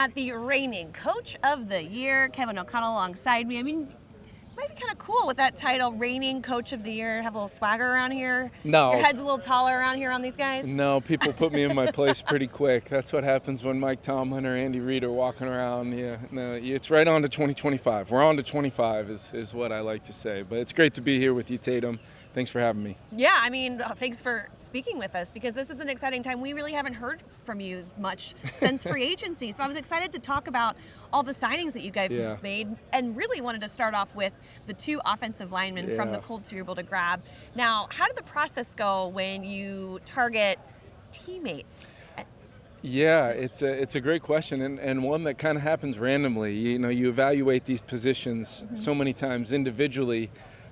At the reigning Coach of the Year, Kevin O'Connell alongside me. I mean, it might be kind of cool with that title, reigning Coach of the Year. Have a little swagger around here. No. Your head's a little taller around here on these guys. No, people put me in my place pretty quick. That's what happens when Mike Tomlin or Andy Reid are walking around. Yeah, no, it's right on to 2025. We're on to 25 is what I like to say. But it's great to be here with you, Tatum. Thanks for having me. Yeah, I mean, thanks for speaking with us because this is an exciting time. We really haven't heard from you much since free agency. So I was excited to talk about all the signings that you guys have made and really wanted to start off with the two offensive linemen from the Colts you were able to grab. Now, how did the process go when you target teammates? Yeah, it's a great question and one that kind of happens randomly. You know, you evaluate these positions so many times individually.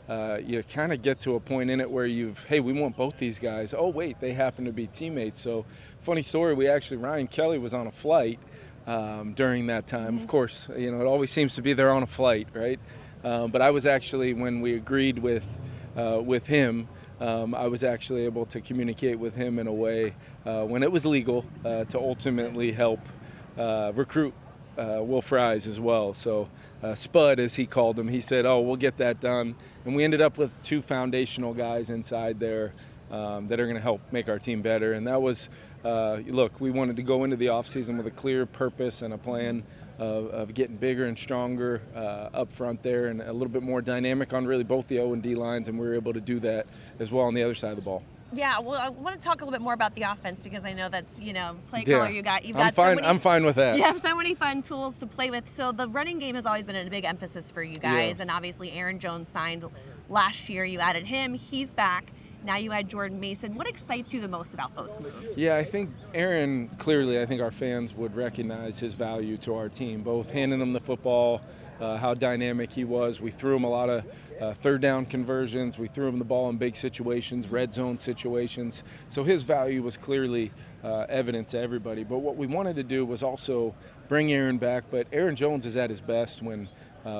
You kind of get to a point in it where hey, we want both these guys. Oh, wait, they happen to be teammates. So, funny story, Ryan Kelly was on a flight during that time. Of course, you know, it always seems to be they're on a flight, right? But I was actually, when we agreed with him, I was actually able to communicate with him in a way when it was legal to ultimately help recruit Will Fries as well. So Spud, as he called him, he said, oh, we'll get that done. And we ended up with two foundational guys inside there that are going to help make our team better. And that was, look, we wanted to go into the offseason with a clear purpose and a plan of getting bigger and stronger up front there and a little bit more dynamic on really both the O and D lines, and we were able to do that as well on the other side of the ball. Yeah, well, I want to talk a little bit more about the offense because I know that's, you know, play caller you've got I'm fine with that. You have so many fun tools to play with. So the running game has always been a big emphasis for you guys, and obviously Aaron Jones signed last year. You added him. He's back. Now you add Jordan Mason. What excites you the most about those moves? Yeah, I think Aaron, clearly, I think our fans would recognize his value to our team, both handing them the football, how dynamic he was. We threw him a lot of third down conversions. We threw him the ball in big situations, red zone situations. So his value was clearly evident to everybody. But what we wanted to do was also bring Aaron back. But Aaron Jones is at his best when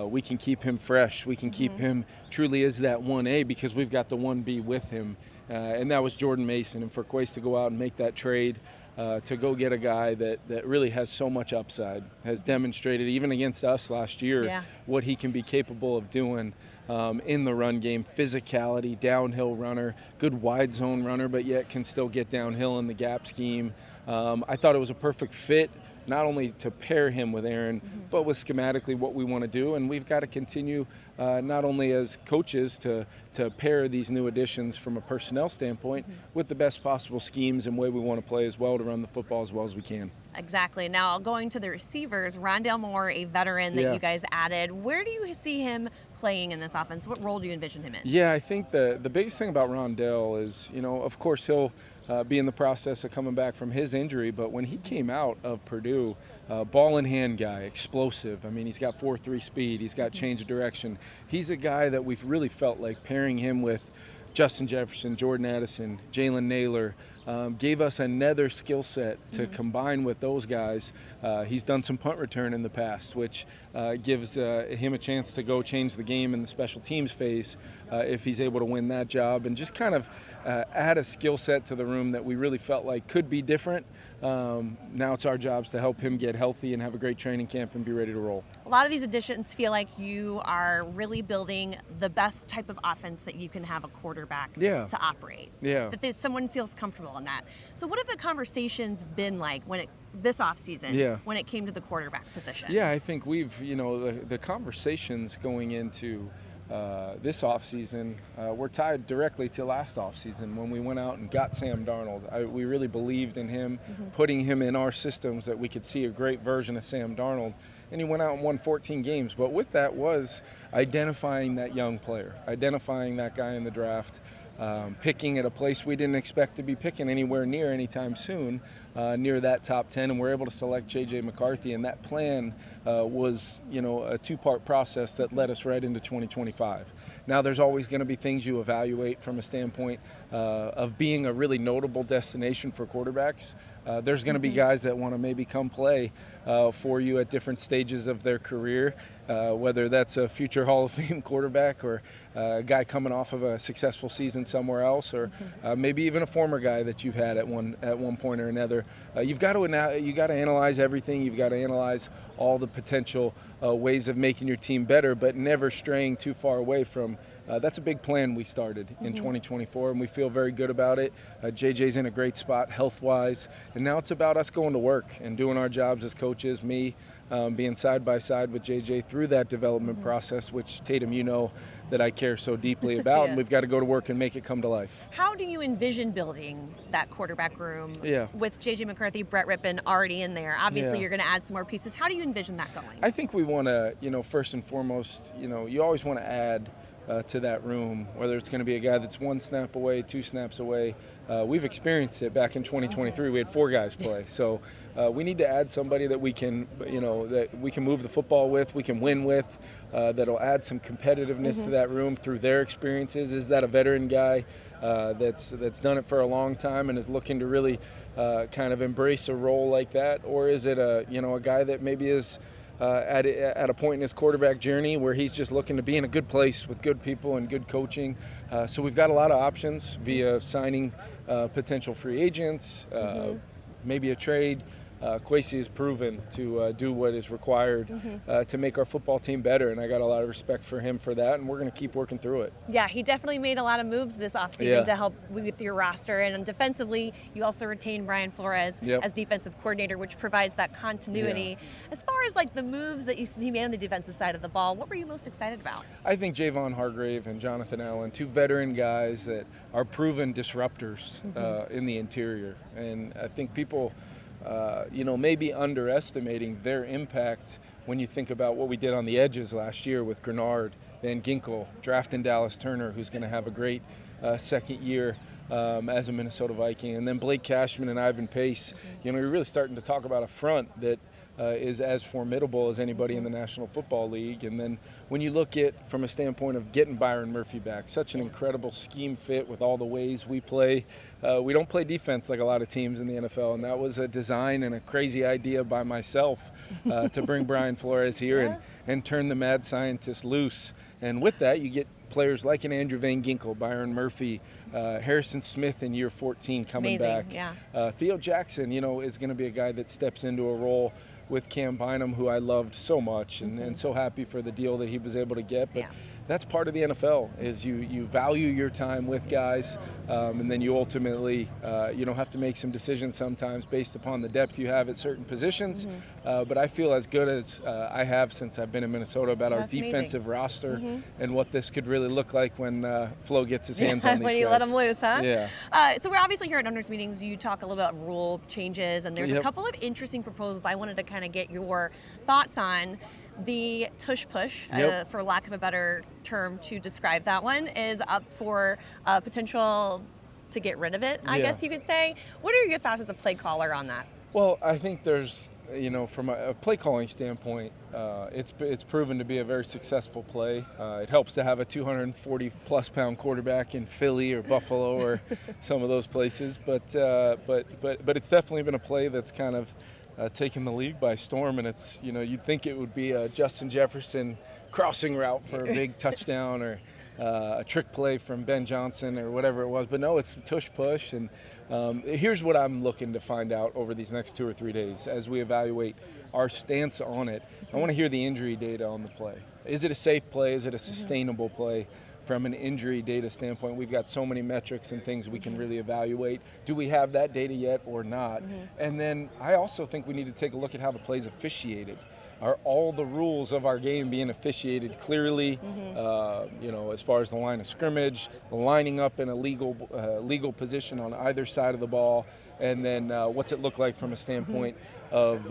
we can keep him fresh. We can keep him truly as that 1A because we've got the 1B with him. And that was Jordan Mason. And for Quace to go out and make that trade, to go get a guy that really has so much upside, has demonstrated even against us last year what he can be capable of doing in the run game. Physicality, downhill runner, good wide zone runner, but yet can still get downhill in the gap scheme. I thought it was a perfect fit, not only to pair him with Aaron, but with schematically what we want to do. And we've got to continue not only as coaches to pair these new additions from a personnel standpoint with the best possible schemes and way we want to play as well to run the football as well as we can. Exactly. Now, going to the receivers, Rondale Moore, a veteran that you guys added. Where do you see him playing in this offense? What role do you envision him in? Yeah, I think the biggest thing about Rondale is, you know, of course he'll be in the process of coming back from his injury, but when he came out of Purdue, ball in hand guy, explosive. I mean, he's got 4.3 speed. He's got change of direction. He's a guy that we've really felt like pairing him with Justin Jefferson, Jordan Addison, Jalen Naylor, gave us another skill set to combine with those guys. He's done some punt return in the past, which gives him a chance to go change the game in the special teams phase if he's able to win that job, and just kind of add a skill set to the room that we really felt like could be different. Now it's our jobs to help him get healthy and have a great training camp and be ready to roll. A lot of these additions feel like you are really building the best type of offense that you can have a quarterback to operate. Yeah. That someone feels comfortable in that. So what have the conversations been like this offseason when it came to the quarterback position? Yeah, I think we've, you know, the conversations going into this offseason were tied directly to last offseason when we went out and got Sam Darnold. We really believed in him, putting him in our systems that we could see a great version of Sam Darnold. And he went out and won 14 games. But with that was identifying that young player, identifying that guy in the draft, picking at a place we didn't expect to be picking anywhere near anytime soon, near that top 10, and we're able to select J.J. McCarthy, and that plan was, you know, a two-part process that led us right into 2025. Now there's always going to be things you evaluate from a standpoint of being a really notable destination for quarterbacks. There's going to be guys that want to maybe come play for you at different stages of their career, whether that's a future Hall of Fame quarterback or a guy coming off of a successful season somewhere else, or maybe even a former guy that you've had at one point or another. you've got to analyze everything. You've got to analyze all the potential ways of making your team better, but never straying too far away from. That's a big plan we started in 2024, and we feel very good about it. JJ's in a great spot health-wise, and now it's about us going to work and doing our jobs as coaches, me being side by side with JJ through that development process, which, Tatum, you know that I care so deeply about, and we've got to go to work and make it come to life. How do you envision building that quarterback room with JJ McCarthy, Brett Rippon already in there? Obviously, you're going to add some more pieces. How do you envision that going? I think we want to, first and foremost, you always want to add to that room, whether it's going to be a guy that's 1 snap away, 2 snaps away. We've experienced it back in 2023. We had 4 guys play. So we need to add somebody that we can, that we can move the football with, we can win with, that'll add some competitiveness to that room through their experiences. Is that a veteran guy that's done it for a long time and is looking to really kind of embrace a role like that? Or is it a guy that maybe is at a point in his quarterback journey where he's just looking to be in a good place with good people and good coaching? So we've got a lot of options via signing potential free agents, maybe a trade. Kwesi has proven to do what is required to make our football team better, and I got a lot of respect for him for that, and we're going to keep working through it. Yeah, he definitely made a lot of moves this offseason to help with your roster, and defensively, you also retained Brian Flores as defensive coordinator, which provides that continuity. As far as like the moves that he made on the defensive side of the ball, what were you most excited about? I think Javon Hargrave and Jonathan Allen, 2 veteran guys that are proven disruptors in the interior, and I think people maybe underestimating their impact when you think about what we did on the edges last year with Grenard, Van Ginkel, drafting Dallas Turner, who's going to have a great second year as a Minnesota Viking, and then Blake Cashman and Ivan Pace. You're really starting to talk about a front that is as formidable as anybody in the National Football League. And then when you look at from a standpoint of getting Byron Murphy back, such an incredible scheme fit with all the ways we play. We don't play defense like a lot of teams in the NFL, and that was a design and a crazy idea by myself to bring Brian Flores here and turn the mad scientist loose. And with that, you get players like an Andrew Van Ginkel, Byron Murphy, Harrison Smith in year 14 coming back. Theo Jackson, is going to be a guy that steps into a role with Cam Bynum, who I loved so much, and so happy for the deal that he was able to get. But that's part of the NFL, is you value your time with guys, and then you ultimately have to make some decisions sometimes based upon the depth you have at certain positions. But I feel as good as I have since I've been in Minnesota about our defensive roster and what this could really look like when Flo gets his hands on these when you guys. let them loose, huh? Yeah. So we're obviously here at owners' meetings. You talk a little about rule changes, and there's a couple of interesting proposals I wanted to kind of get your thoughts on. The Tush push, for lack of a better term to describe that one, is up for potential to get rid of it, I guess you could say. What are your thoughts as a play caller on that? Well, I think there's, from a play calling standpoint, it's proven to be a very successful play. It helps to have a 240-plus pound quarterback in Philly or Buffalo or some of those places, but it's definitely been a play that's kind of taken the league by storm, and it's you'd think it would be a Justin Jefferson crossing route for a big touchdown or a trick play from Ben Johnson or whatever it was, but no, it's the Tush push. And here's what I'm looking to find out over these next 2 or 3 days as we evaluate our stance on it. I want to hear the injury data on the play. Is it a safe play? Is it a sustainable play? From an injury data standpoint, we've got so many metrics and things we can really evaluate. Do we have that data yet or not? And then I also think we need to take a look at how the play's officiated. Are all the rules of our game being officiated clearly, as far as the line of scrimmage, the lining up in a legal position on either side of the ball, and then what's it look like from a standpoint of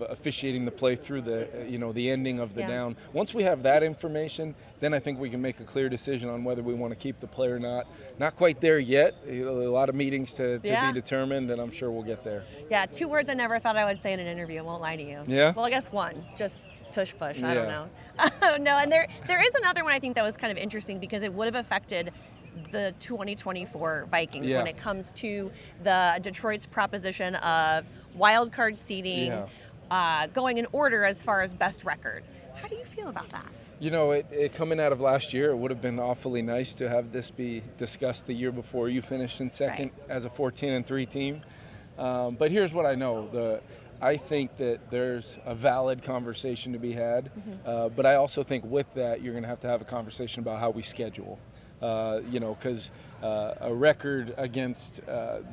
officiating the play through the the ending of the down. Once we have that information, then I think we can make a clear decision on whether we want to keep the play or not. Not quite there yet. A lot of meetings to be determined, and I'm sure we'll get there. Yeah, 2 words I never thought I would say in an interview. I won't lie to you. Yeah. Well, I guess 1, just tush push. I don't know. No, and there is another one I think that was kind of interesting because it would have affected the 2024 Vikings when it comes to the Detroit's proposition of wild card seeding, going in order as far as best record. How do you feel about that? It coming out of last year, it would have been awfully nice to have this be discussed the year before you finished in second as a 14-3 team. But here's what I know. I think that there's a valid conversation to be had, but I also think with that you're going to have a conversation about how we schedule. Because a record against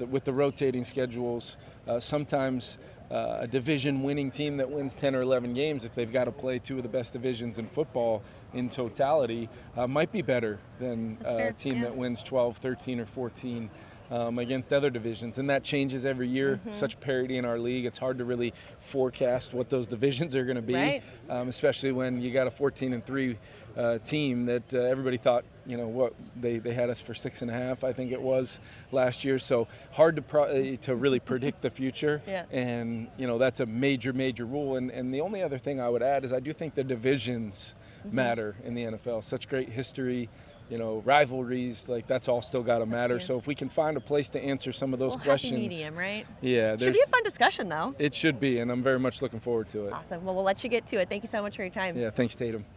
with the rotating schedules, sometimes a division-winning team that wins 10 or 11 games, if they've got to play two of the best divisions in football in totality, might be better than a team that wins 12, 13, or 14. Against other divisions, and that changes every year. Such parity in our league, it's hard to really forecast what those divisions are going to be, especially when you got a 14-3 team that everybody thought, what they had us for 6.5, I think it was last year. So hard to really predict the future, and that's a major rule. And the only other thing I would add is I do think the divisions matter in the NFL. Such great history. Rivalries, like that's all still got to matter. So if we can find a place to answer some of those questions. Happy medium, right? Yeah. Should be a fun discussion, though. It should be, and I'm very much looking forward to it. Awesome. Well, we'll let you get to it. Thank you so much for your time. Yeah, thanks, Tatum.